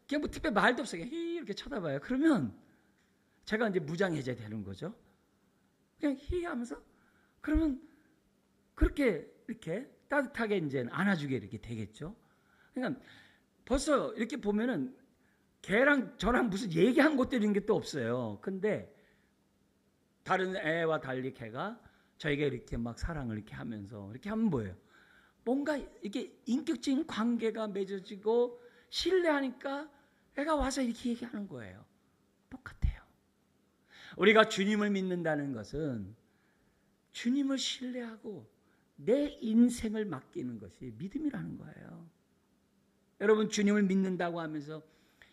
그냥 뭐 특별히 말도 없어요. 이렇게 쳐다봐요. 그러면 제가 이제 무장해제 되는 거죠. 그냥 하면서 그러면 그렇게 이렇게 따뜻하게 이제 안아주게 이렇게 되겠죠. 그러니까 벌써 이렇게 보면은 걔랑 저랑 무슨 얘기한 것도 이런 게 또 없어요. 근데 다른 애와 달리 걔가 저에게 이렇게 막 사랑을 이렇게 하면서 이렇게 하면 뭐예요? 뭔가 이렇게 인격적인 관계가 맺어지고 신뢰하니까 애가 와서 이렇게 얘기하는 거예요. 똑같아요. 우리가 주님을 믿는다는 것은 주님을 신뢰하고 내 인생을 맡기는 것이 믿음이라는 거예요. 여러분, 주님을 믿는다고 하면서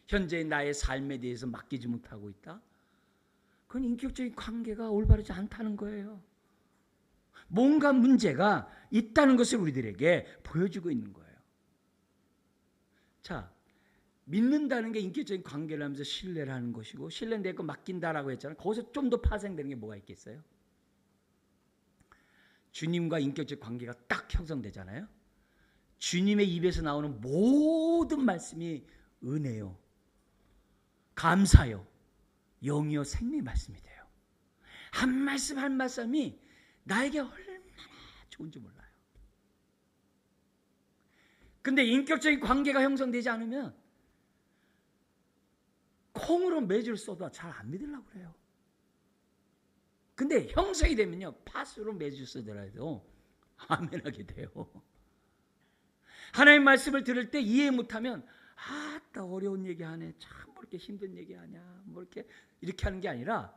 현재 나의 삶에 대해서 맡기지 못하고 있다? 그건 인격적인 관계가 올바르지 않다는 거예요. 뭔가 문제가 있다는 것을 우리들에게 보여주고 있는 거예요. 자, 믿는다는 게 인격적인 관계를 하면서 신뢰를 하는 것이고, 신뢰는 내 거 맡긴다라고 했잖아요. 거기서 좀 더 파생되는 게 뭐가 있겠어요? 주님과 인격적 관계가 딱 형성되잖아요. 주님의 입에서 나오는 모든 말씀이 은혜요, 감사요, 영이요, 생명의 말씀이 돼요. 한 말씀 한 말씀이 나에게 얼마나 좋은지 몰라요. 근데 인격적인 관계가 형성되지 않으면 콩으로 매주를 써도 잘 안 믿으려고 그래요. 근데 형성이 되면요, 팥으로 매주 쓰더라도 아멘하게 돼요. 하나님의 말씀을 들을 때 이해 못하면 나 어려운 얘기하네, 참 뭐 이렇게 힘든 얘기하냐, 뭐 이렇게 하는 게 아니라,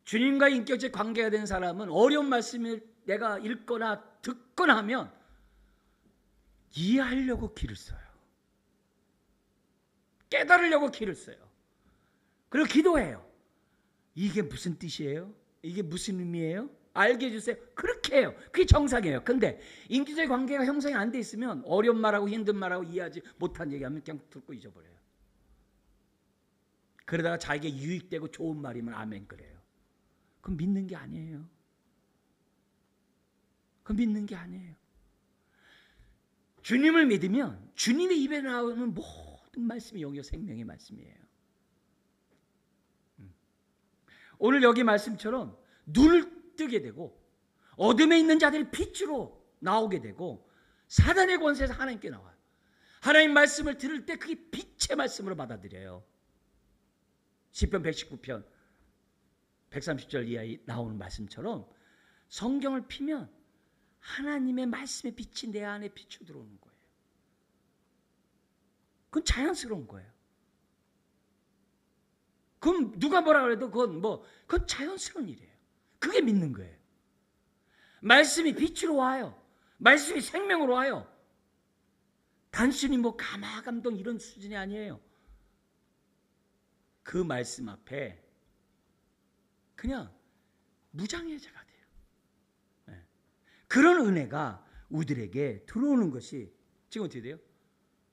주님과 인격적 관계가 된 사람은 어려운 말씀을 내가 읽거나 듣거나 하면 이해하려고 기를 써요. 깨달으려고 기를 써요. 그리고 기도해요. 이게 무슨 뜻이에요? 이게 무슨 의미예요? 알게 해주세요. 그렇게 해요. 그게 정상이에요. 근데 인격적 관계가 형성이 안 돼 있으면 어려운 말하고 힘든 말하고 이해하지 못한 얘기하면 그냥 듣고 잊어버려요. 그러다가 자기에게 유익되고 좋은 말이면 아멘 그래요. 그건 믿는 게 아니에요. 그건 믿는 게 아니에요. 주님을 믿으면 주님의 입에 나오는 모든 말씀이 영이요 생명의 말씀이에요. 오늘 여기 말씀처럼 눈을 뜨게 되고 어둠에 있는 자들이 빛으로 나오게 되고 사단의 권세에서 하나님께 나와요. 하나님 말씀을 들을 때 그게 빛의 말씀으로 받아들여요. 시편 119편 130절 이하에 나오는 말씀처럼 성경을 피면 하나님의 말씀의 빛이 내 안에 비추 들어오는 거예요. 그건 자연스러운 거예요. 그럼 누가 뭐라 그래도 그건 자연스러운 일이에요. 그게 믿는 거예요. 말씀이 빛으로 와요. 말씀이 생명으로 와요. 단순히 감화감동 이런 수준이 아니에요. 그 말씀 앞에 그냥 무장의 자가 돼요. 예. 그런 은혜가 우리들에게 들어오는 것이 지금 어떻게 돼요?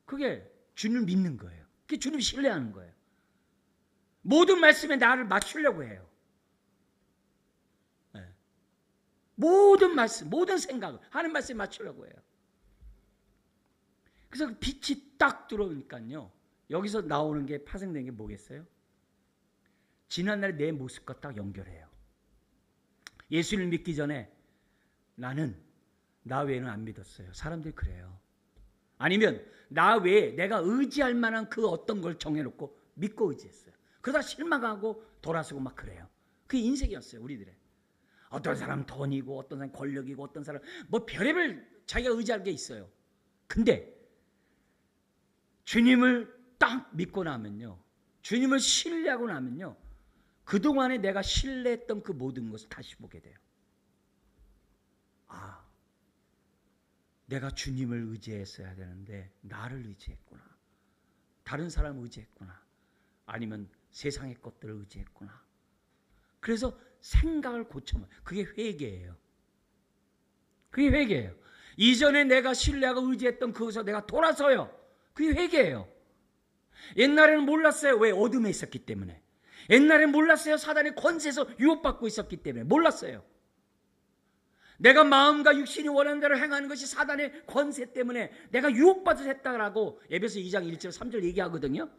그게 주님을 믿는 거예요. 그게 주님을 신뢰하는 거예요. 모든 말씀에 나를 맞추려고 해요. 예. 모든 말씀, 모든 생각을 하는 말씀에 맞추려고 해요. 그래서 빛이 딱 들어오니까요. 여기서 나오는 게 파생된 게 뭐겠어요? 지난날의 내 모습과 딱 연결해요. 예수를 믿기 전에 나는 나 외에는 안 믿었어요. 사람들이 그래요. 아니면 나 외에 내가 의지할 만한 그 어떤 걸 정해놓고 믿고 의지했어요. 그러다 실망하고 돌아서고 막 그래요. 그게 인생이었어요. 우리들의. 어떤 사람은 돈이고 어떤 사람은 권력이고 어떤 사람은 뭐 별의별 자기가 의지할 게 있어요. 근데 주님을 딱 믿고 나면요, 주님을 신뢰하고 나면요, 그동안에 내가 신뢰했던 그 모든 것을 다시 보게 돼요. 아, 내가 주님을 의지했어야 되는데 나를 의지했구나. 다른 사람을 의지했구나. 아니면 세상의 것들을 의지했구나. 그래서 생각을 고쳐요. 그게 회개예요. 그게 회개예요. 이전에 내가 신뢰하고 의지했던 그것에서 내가 돌아서요. 그게 회개예요. 옛날에는 몰랐어요. 왜? 어둠에 있었기 때문에. 옛날에는 몰랐어요. 사단의 권세에서 유혹받고 있었기 때문에 몰랐어요. 내가 마음과 육신이 원하는 대로 행하는 것이 사단의 권세 때문에 내가 유혹받아서 했다라고 에베소 2장 1절 3절 얘기하거든요.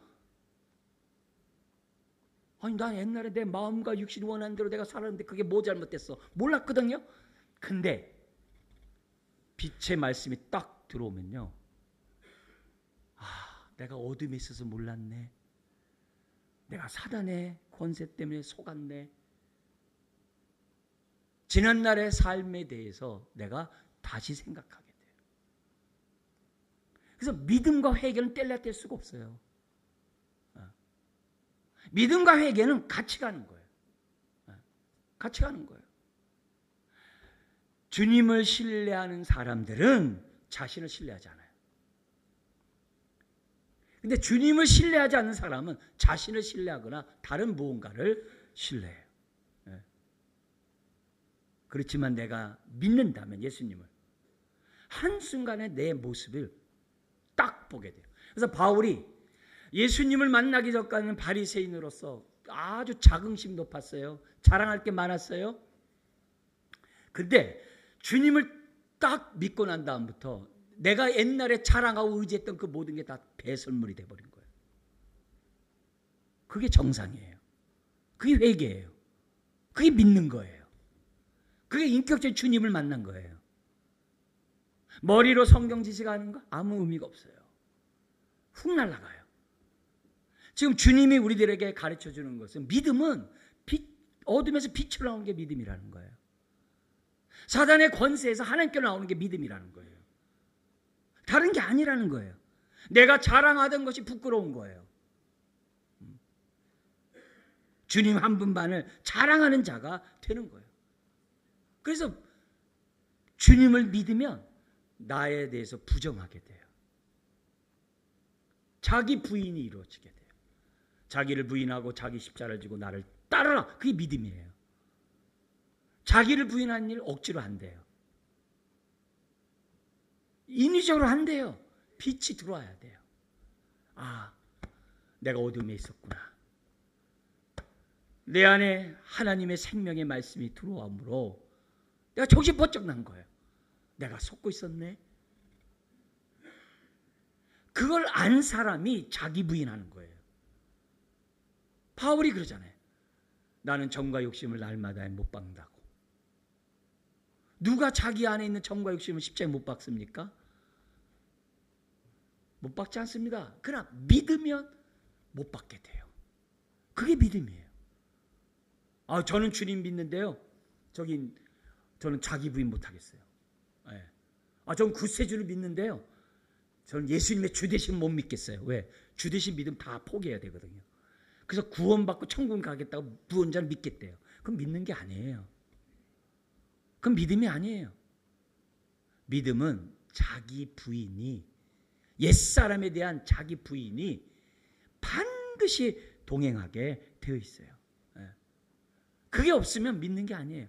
아니 난 옛날에 내 마음과 육신이 원하는 대로 내가 살았는데 그게 뭐 잘못됐어? 몰랐거든요. 근데 빛의 말씀이 딱 들어오면요, 아, 내가 어둠에 있어서 몰랐네. 내가 사단의 권세 때문에 속았네. 지난날의 삶에 대해서 내가 다시 생각하게 돼요. 그래서 믿음과 회개는 뗄래야 뗄 수가 없어요. 믿음과 회개는 같이 가는 거예요. 같이 가는 거예요. 주님을 신뢰하는 사람들은 자신을 신뢰하지 않아요. 근데 주님을 신뢰하지 않는 사람은 자신을 신뢰하거나 다른 무언가를 신뢰해요. 그렇지만 내가 믿는다면 예수님을 한순간에 내 모습을 딱 보게 돼요. 그래서 바울이 예수님을 만나기 전까지는 바리새인으로서 아주 자긍심이 높았어요. 자랑할 게 많았어요. 근데 주님을 딱 믿고 난 다음부터 내가 옛날에 자랑하고 의지했던 그 모든 게 다 배설물이 돼버린 거예요. 그게 정상이에요. 그게 회개예요. 그게 믿는 거예요. 그게 인격적인 주님을 만난 거예요. 머리로 성경 지식하는 거 아무 의미가 없어요. 훅 날아가요. 지금 주님이 우리들에게 가르쳐주는 것은 믿음은 어둠에서 빛으로 나오는 게 믿음이라는 거예요. 사단의 권세에서 하나님께로 나오는 게 믿음이라는 거예요. 다른 게 아니라는 거예요. 내가 자랑하던 것이 부끄러운 거예요. 주님 한 분만을 자랑하는 자가 되는 거예요. 그래서 주님을 믿으면 나에 대해서 부정하게 돼요. 자기 부인이 이루어지게 돼요. 자기를 부인하고 자기 십자가를 지고 나를 따르라. 그게 믿음이에요. 자기를 부인하는 일 억지로 안 돼요. 인위적으로 안 돼요. 빛이 들어와야 돼요. 아, 내가 어둠에 있었구나. 내 안에 하나님의 생명의 말씀이 들어오므로 내가 정신 번쩍 난 거예요. 내가 속고 있었네. 그걸 안 사람이 자기 부인하는 거예요. 바울이 그러잖아요. 나는 정과 욕심을 날마다 못 박는다고. 누가 자기 안에 있는 정과 욕심을 십자가에 못 박습니까? 못 박지 않습니다. 그러나 믿으면 못 박게 돼요. 그게 믿음이에요. 아, 저는 주님 믿는데요. 저는 자기 부인 못 하겠어요. 네. 아, 저는 구세주를 믿는데요. 저는 예수님의 주 대신 못 믿겠어요. 왜? 주 대신 믿음 다 포기해야 되거든요. 그래서 구원받고 천국 가겠다고 구원자를 믿겠대요. 그건 믿는 게 아니에요. 그건 믿음이 아니에요. 믿음은 자기 부인이, 옛사람에 대한 자기 부인이 반드시 동행하게 되어 있어요. 그게 없으면 믿는 게 아니에요.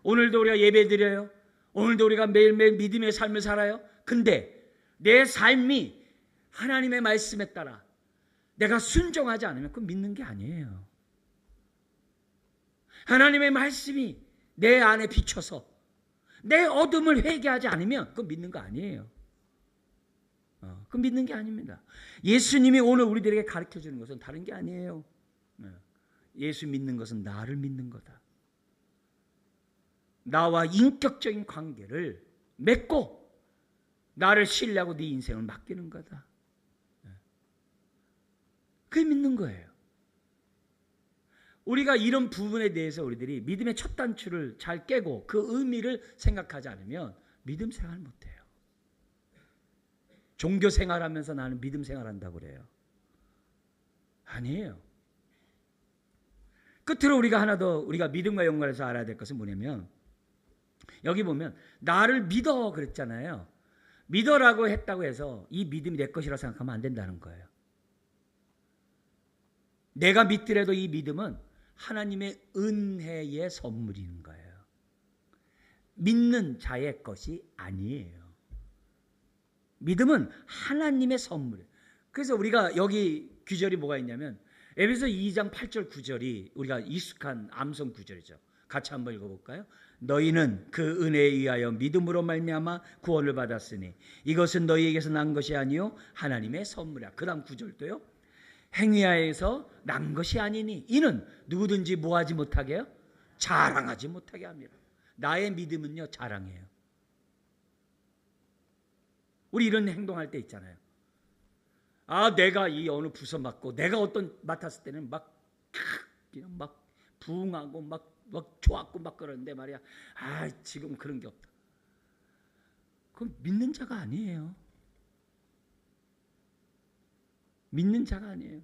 오늘도 우리가 예배드려요. 오늘도 우리가 매일매일 믿음의 삶을 살아요. 근데 내 삶이 하나님의 말씀에 따라 내가 순종하지 않으면 그건 믿는 게 아니에요. 하나님의 말씀이 내 안에 비춰서 내 어둠을 회개하지 않으면 그건 믿는 거 아니에요. 그건 믿는 게 아닙니다. 예수님이 오늘 우리들에게 가르쳐주는 것은 다른 게 아니에요. 예수 믿는 것은 나를 믿는 거다. 나와 인격적인 관계를 맺고 나를 신뢰하고 네 인생을 맡기는 거다. 그게 믿는 거예요. 우리가 이런 부분에 대해서 우리들이 믿음의 첫 단추를 잘 깨고 그 의미를 생각하지 않으면 믿음 생활 못해요. 종교 생활하면서 나는 믿음 생활한다고 그래요. 아니에요. 끝으로 우리가 하나 더 우리가 믿음과 연관해서 알아야 될 것은 뭐냐면 여기 보면 나를 믿어 그랬잖아요. 믿어라고 했다고 해서 이 믿음이 내 것이라고 생각하면 안 된다는 거예요. 내가 믿더라도 이 믿음은 하나님의 은혜의 선물인 거예요. 믿는 자의 것이 아니에요. 믿음은 하나님의 선물이에요. 그래서 우리가 여기 구절이 뭐가 있냐면 에베소 2장 8절 9절이 우리가 익숙한 암송 구절이죠. 같이 한번 읽어볼까요? 너희는 그 은혜에 의하여 믿음으로 말미암아 구원을 받았으니 이것은 너희에게서 난 것이 아니요 하나님의 선물이야. 그 다음 9절도요. 행위하에서 난 것이 아니니 이는 누구든지 뭐하지 못하게 해요? 자랑하지 못하게 합니다. 나의 믿음은요 자랑이에요. 우리 이런 행동할 때 있잖아요. 내가 이 어느 부서 맡고 내가 어떤 맡았을 때는 그냥 막 부응하고 막 좋았고 막 그러는데 말이야. 지금 그런 게 없다. 그건 믿는 자가 아니에요. 믿는 자가 아니에요.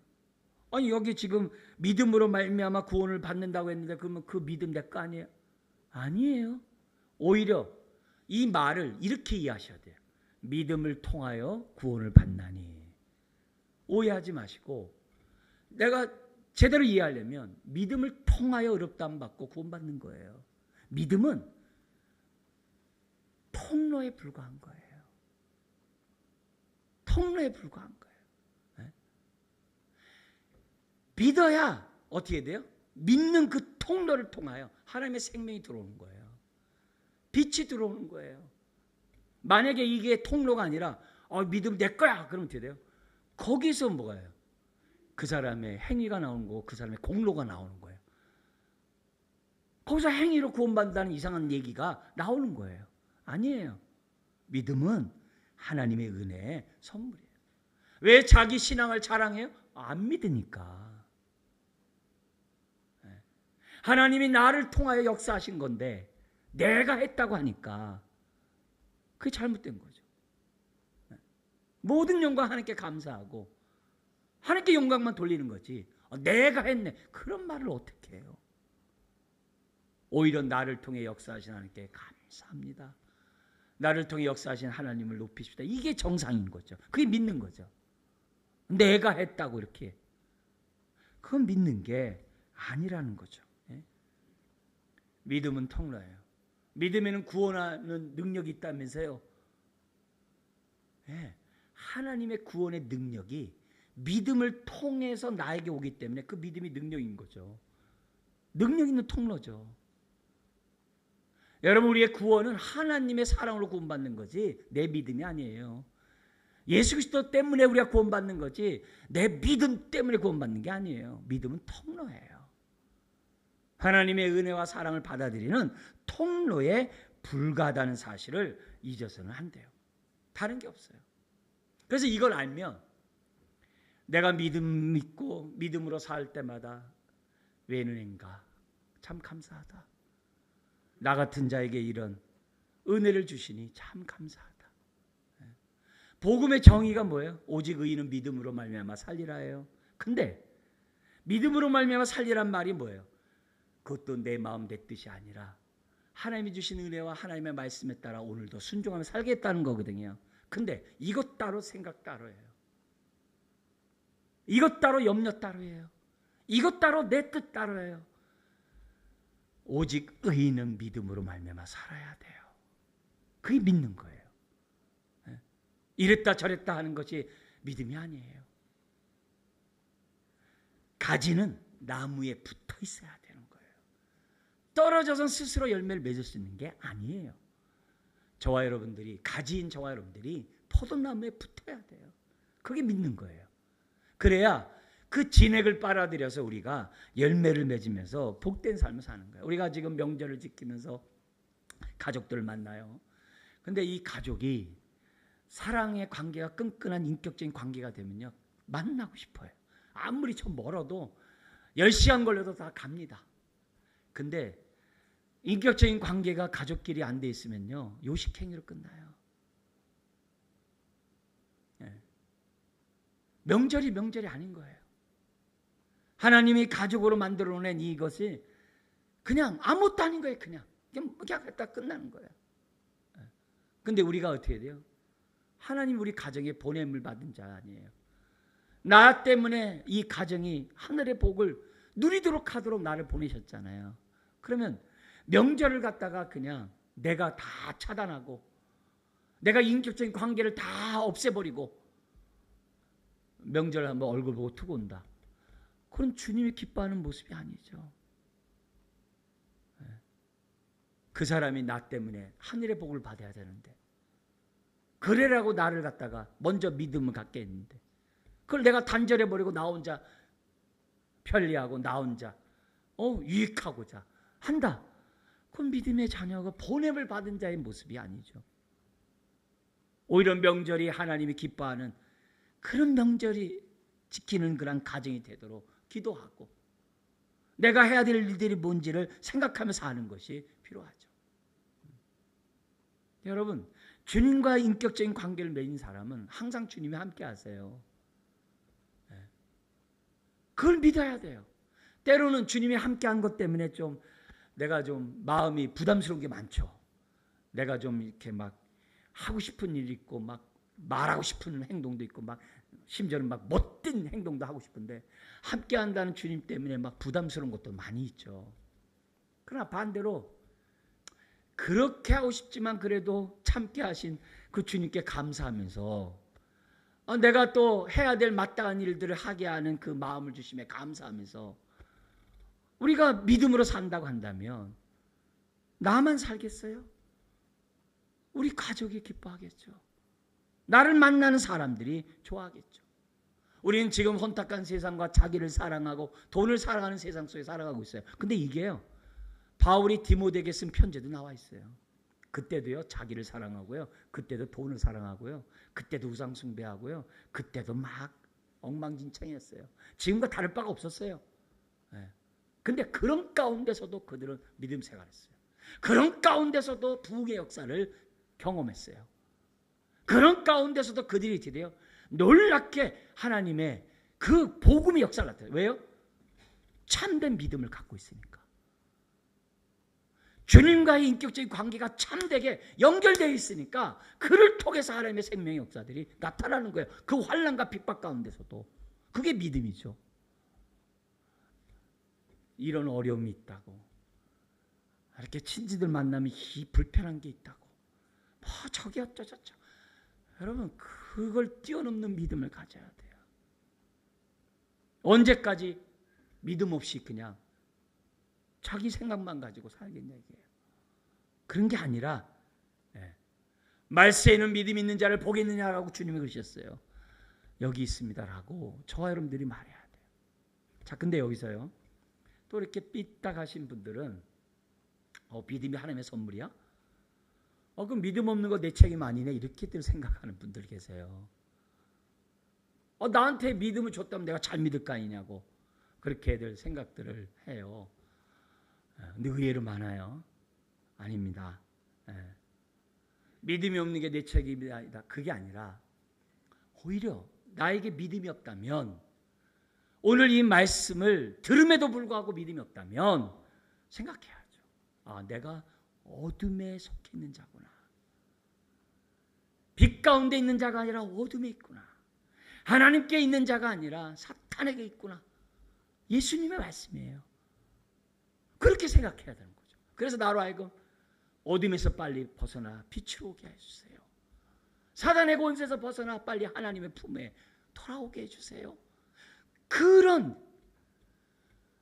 아니 여기 지금 믿음으로 말미암아 구원을 받는다고 했는데 그러면 그 믿음 내 거 아니에요? 아니에요. 오히려 이 말을 이렇게 이해하셔야 돼요. 믿음을 통하여 구원을 받나니. 오해하지 마시고 내가 제대로 이해하려면 믿음을 통하여 의롭다함 받고 구원받는 거예요. 믿음은 통로에 불과한 거예요. 통로에 불과한 거예요. 믿어야 어떻게 돼요? 믿는 그 통로를 통하여 하나님의 생명이 들어오는 거예요. 빛이 들어오는 거예요. 만약에 이게 통로가 아니라 믿음 내 거야 그러면 어떻게 돼요? 거기서 뭐가요? 그 사람의 행위가 나오는 거고 그 사람의 공로가 나오는 거예요. 거기서 행위로 구원받는다는 이상한 얘기가 나오는 거예요. 아니에요. 믿음은 하나님의 은혜의 선물이에요. 왜 자기 신앙을 자랑해요? 안 믿으니까. 하나님이 나를 통하여 역사하신 건데 내가 했다고 하니까 그게 잘못된 거죠. 모든 영광 하나님께 감사하고 하나님께 영광만 돌리는 거지 내가 했네 그런 말을 어떻게 해요? 오히려 나를 통해 역사하신 하나님께 감사합니다. 나를 통해 역사하신 하나님을 높이십시다. 이게 정상인 거죠. 그게 믿는 거죠. 내가 했다고 이렇게 그건 믿는 게 아니라는 거죠. 믿음은 통로예요. 믿음에는 구원하는 능력이 있다면서요. 하나님의 구원의 능력이 믿음을 통해서 나에게 오기 때문에 그 믿음이 능력인 거죠. 능력 있는 통로죠. 여러분 우리의 구원은 하나님의 사랑으로 구원받는 거지 내 믿음이 아니에요. 예수 그리스도 때문에 우리가 구원받는 거지 내 믿음 때문에 구원받는 게 아니에요. 믿음은 통로예요. 하나님의 은혜와 사랑을 받아들이는 통로에 불과하다는 사실을 잊어서는 안 돼요. 다른 게 없어요. 그래서 이걸 알면 내가 믿음 믿고 믿음으로 살 때마다 왜 은혜인가 참 감사하다. 나 같은 자에게 이런 은혜를 주시니 참 감사하다. 복음의 정의가 뭐예요? 오직 의인은 믿음으로 말미암아 살리라예요. 근데 믿음으로 말미암아 살리란 말이 뭐예요? 그것도 내 마음 내 뜻이 아니라 하나님이 주신 은혜와 하나님의 말씀에 따라 오늘도 순종하며 살겠다는 거거든요. 근데 이것 따로 생각 따로예요. 이것 따로 염려 따로예요. 이것 따로 내 뜻 따로예요. 오직 의인은 믿음으로 말미암아 살아야 돼요. 그게 믿는 거예요. 이랬다 저랬다 하는 것이 믿음이 아니에요. 가지는 나무에 붙어 있어야 되는 거예요. 떨어져서 스스로 열매를 맺을 수 있는 게 아니에요. 저와 여러분들이, 가지인 저와 여러분들이 포도나무에 붙어야 돼요. 그게 믿는 거예요. 그래야 그 진액을 빨아들여서 우리가 열매를 맺으면서 복된 삶을 사는 거예요. 우리가 지금 명절을 지키면서 가족들을 만나요. 근데 이 가족이 사랑의 관계가 끈끈한 인격적인 관계가 되면요, 만나고 싶어요. 아무리 저 멀어도 10시간 걸려도 다 갑니다. 근데 인격적인 관계가 가족끼리 안 돼 있으면요, 요식행위로 끝나요. 명절이 아닌 거예요. 하나님이 가족으로 만들어낸 이것이 그냥 아무것도 아닌 거예요. 그냥 했다 끝나는 거예요. 근데 우리가 어떻게 돼요? 하나님 우리 가정에 보냄을 받은 자 아니에요. 나 때문에 이 가정이 하늘의 복을 누리도록 하도록 나를 보내셨잖아요. 그러면 명절을 갖다가 그냥 내가 다 차단하고 내가 인격적인 관계를 다 없애버리고 명절 한번 얼굴 보고 투고 온다. 그건 주님이 기뻐하는 모습이 아니죠. 그 사람이 나 때문에 하늘의 복을 받아야 되는데, 그래라고 나를 갖다가 먼저 믿음을 갖게 했는데, 그걸 내가 단절해버리고 나 혼자 편리하고 나 혼자 유익하고자 한다. 그건 믿음의 자녀가 보냄을 받은 자의 모습이 아니죠. 오히려 명절이 하나님이 기뻐하는 그런 명절이 지키는 그런 가정이 되도록 기도하고 내가 해야 될 일들이 뭔지를 생각하면서 하는 것이 필요하죠. 여러분, 주님과 인격적인 관계를 맺은 사람은 항상 주님이 함께 하세요. 그걸 믿어야 돼요. 때로는 주님이 함께 한 것 때문에 내가 좀 마음이 부담스러운 게 많죠. 내가 좀 이렇게 막 하고 싶은 일이 있고 막 말하고 싶은 행동도 있고 막 심지어는 막 못된 행동도 하고 싶은데 함께 한다는 주님 때문에 막 부담스러운 것도 많이 있죠. 그러나 반대로 그렇게 하고 싶지만 그래도 참게 하신 그 주님께 감사하면서 내가 또 해야 될 마땅한 일들을 하게 하는 그 마음을 주심에 감사하면서 우리가 믿음으로 산다고 한다면 나만 살겠어요? 우리 가족이 기뻐하겠죠. 나를 만나는 사람들이 좋아하겠죠. 우리는 지금 혼탁한 세상과 자기를 사랑하고 돈을 사랑하는 세상 속에 살아가고 있어요. 근데 이게요, 바울이 디모데에게 쓴 편지도 나와 있어요. 그때도요, 자기를 사랑하고요, 그때도 돈을 사랑하고요, 그때도 우상 숭배하고요, 그때도 막 엉망진창이었어요. 지금과 다를 바가 없었어요. 근데 그런 가운데서도 그들은 믿음 생활했어요. 그런 가운데서도 부흥의 역사를 경험했어요. 그런 가운데서도 그들이 드디어 놀랍게 하나님의 그 복음의 역사를 나타내요. 왜요? 참된 믿음을 갖고 있으니까. 주님과의 인격적인 관계가 참되게 연결되어 있으니까 그를 통해서 하나님의 생명의 역사들이 나타나는 거예요. 그 환난과 핍박 가운데서도. 그게 믿음이죠. 이런 어려움이 있다고, 이렇게 친지들 만나면 이 불편한 게 있다고, 저기 어쩌저쩌. 여러분, 그걸 뛰어넘는 믿음을 가져야 돼요. 언제까지 믿음 없이 그냥 자기 생각만 가지고 살겠냐 이게요. 그런 게 아니라 말세에는 믿음 있는 자를 보겠느냐라고 주님이 그러셨어요. 여기 있습니다라고 저와 여러분들이 말해야 돼요. 자, 근데 여기서요, 또 이렇게 삐딱하신 분들은 믿음이 하나님의 선물이야? 그럼 믿음 없는 거 내 책임 아니네, 이렇게들 생각하는 분들 계세요. 나한테 믿음을 줬다면 내가 잘 믿을 거 아니냐고 그렇게들 생각들을 해요. 근데 의외로 많아요. 아닙니다. 믿음이 없는 게 내 책임이 아니다. 그게 아니라 오히려 나에게 믿음이 없다면, 오늘 이 말씀을 들음에도 불구하고 믿음이 없다면 생각해야죠. 내가 어둠에 속해 있는 자구나. 빛 가운데 있는 자가 아니라 어둠에 있구나. 하나님께 있는 자가 아니라 사탄에게 있구나. 예수님의 말씀이에요. 그렇게 생각해야 되는 거죠. 그래서 나로 하여금 어둠에서 빨리 벗어나 빛으로 오게 해주세요. 사단의 권세에서 벗어나 빨리 하나님의 품에 돌아오게 해주세요. 그런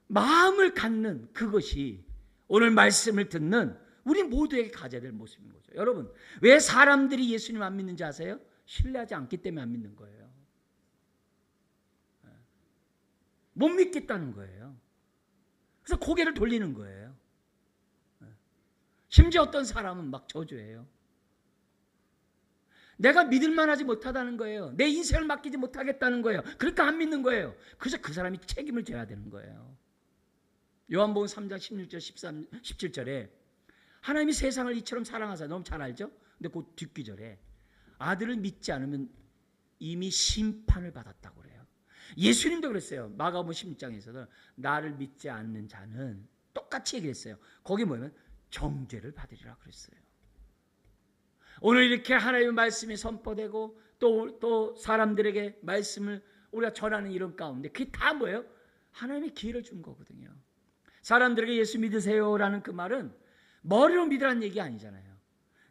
마음을 갖는 그것이 오늘 말씀을 듣는 우리 모두에게 가져야 될 모습인 거죠. 여러분, 왜 사람들이 예수님 안 믿는지 아세요? 신뢰하지 않기 때문에 안 믿는 거예요. 못 믿겠다는 거예요. 그래서 고개를 돌리는 거예요. 심지어 어떤 사람은 막 저주해요. 내가 믿을 만하지 못하다는 거예요. 내 인생을 맡기지 못하겠다는 거예요. 그러니까 안 믿는 거예요. 그래서 그 사람이 책임을 져야 되는 거예요. 요한복음 3장 16절 17절에 하나님이 세상을 이처럼 사랑하사, 너무 잘 알죠? 근데 그 뒷귀절에 아들을 믿지 않으면 이미 심판을 받았다고 그래요. 예수님도 그랬어요. 마가복음 16장에서도 나를 믿지 않는 자는 똑같이 얘기했어요. 거기 뭐냐면 정죄를 받으리라 그랬어요. 오늘 이렇게 하나님의 말씀이 선포되고 또 사람들에게 말씀을 우리가 전하는 이런 가운데 그게 다 뭐예요? 하나님이 기회를 준 거거든요. 사람들에게 예수 믿으세요라는 그 말은 머리로 믿으라는 얘기 아니잖아요.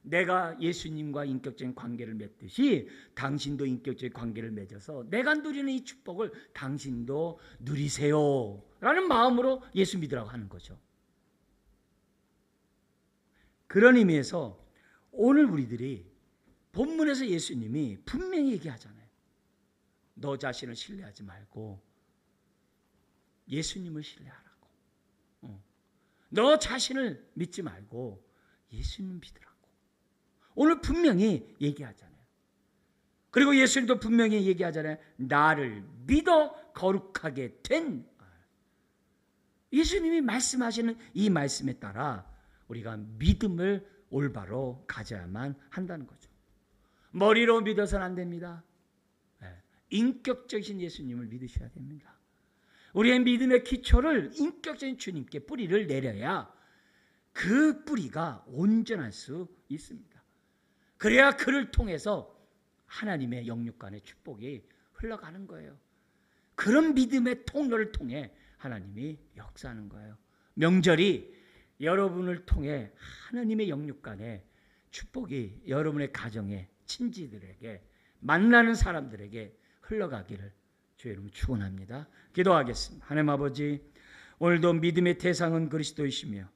내가 예수님과 인격적인 관계를 맺듯이 당신도 인격적인 관계를 맺어서 내가 누리는 이 축복을 당신도 누리세요 라는 마음으로 예수 믿으라고 하는 거죠. 그런 의미에서 오늘 우리들이 본문에서 예수님이 분명히 얘기하잖아요. 너 자신을 신뢰하지 말고 예수님을 신뢰하라고. 너 자신을 믿지 말고 예수님 믿으라고. 오늘 분명히 얘기하잖아요. 그리고 예수님도 분명히 얘기하잖아요. 나를 믿어 거룩하게 된. 예수님이 말씀하시는 이 말씀에 따라 우리가 믿음을 올바로 가져야만 한다는 거죠. 머리로 믿어서는 안 됩니다. 인격적인 예수님을 믿으셔야 됩니다. 우리의 믿음의 기초를 인격적인 주님께 뿌리를 내려야 그 뿌리가 온전할 수 있습니다. 그래야 그를 통해서 하나님의 영육간의 축복이 흘러가는 거예요. 그런 믿음의 통로를 통해 하나님이 역사하는 거예요. 명절이 여러분을 통해 하나님의 영육간의 축복이 여러분의 가정에, 친지들에게, 만나는 사람들에게 흘러가기를 주의 이름으로 축원합니다. 기도하겠습니다. 하나님 아버지, 오늘도 믿음의 대상은 그리스도이시며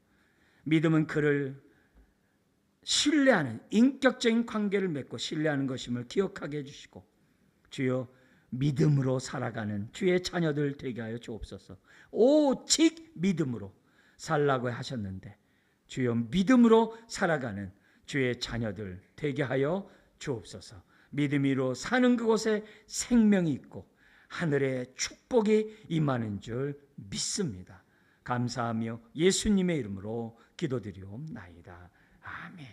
믿음은 그를 신뢰하는 인격적인 관계를 맺고 신뢰하는 것임을 기억하게 해주시고 주여 믿음으로 살아가는 주의 자녀들 되게 하여 주옵소서. 오직 믿음으로 살라고 하셨는데 주여 믿음으로 살아가는 주의 자녀들 되게 하여 주옵소서. 믿음으로 사는 그곳에 생명이 있고 하늘의 축복이 임하는 줄 믿습니다. 감사하며 예수님의 이름으로 기도드리옵나이다. 아멘.